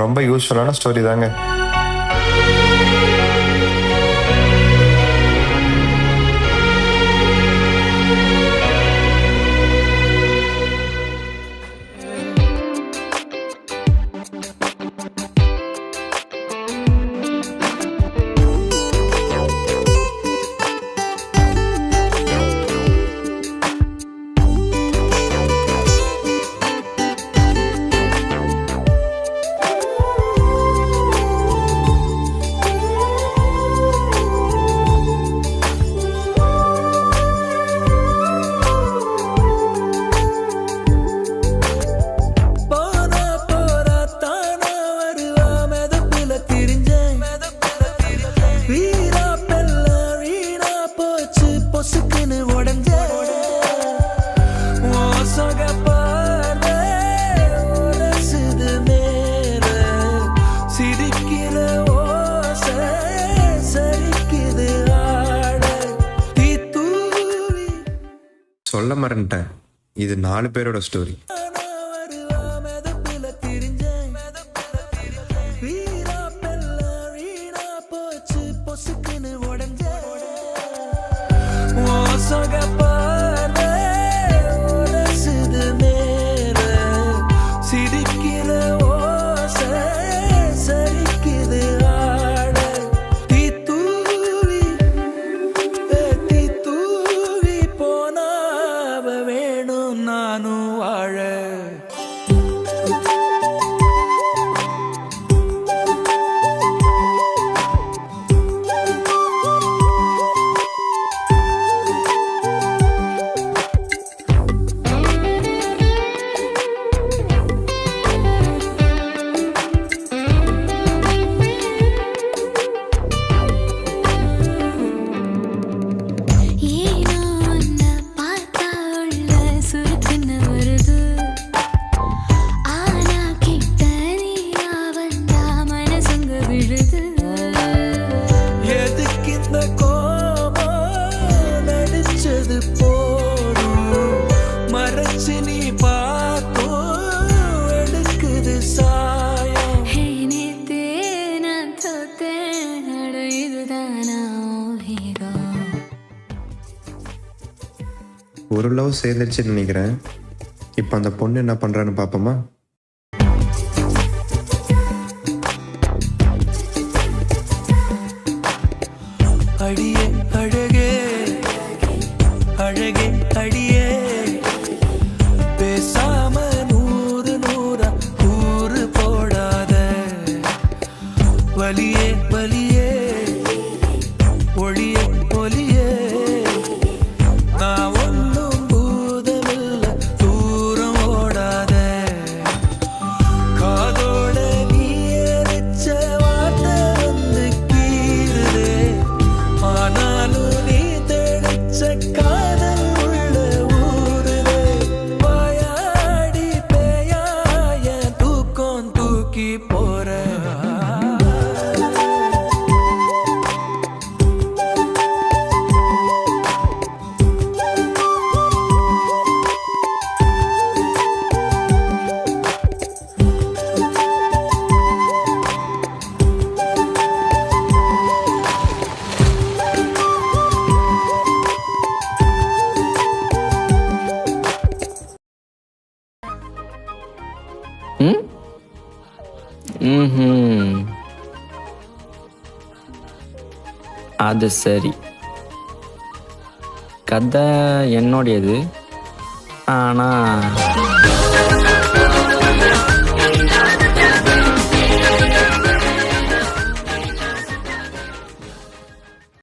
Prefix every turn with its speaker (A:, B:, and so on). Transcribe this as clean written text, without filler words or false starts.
A: ரொம்ப யூஸ்ஃபுல்லான ஸ்டோரி தாங்க.
B: சொல்ல மறந்துட்டேன், இது 4 பேரோட ஸ்டோரி. ஒரு லவ் சேர்ந்துருச்சுன்னு நினைக்கிறேன். இப்போ அந்த பொண்ணு என்ன பண்ணுறான்னு பார்ப்போமா?
C: அடியே அழகே அழகே அடியே, பேசாம 100 கூறு போடாத, வலியே வலியே ஒளியே ஒளியே, நான் ஒன்றும் பூதமில்ல, தூரம் ஓடாத, காதோட நீ எரிச்ச வார்த்தை வந்து கீறுதே, ஆனாலும் நீ தெளிச்ச காதல் உள்ள ஊறுதே, வாயாடி பேயாய தூக்கம் தூக்கி போற.
D: அது சரி, கதை என்னுடையது. ஆனால்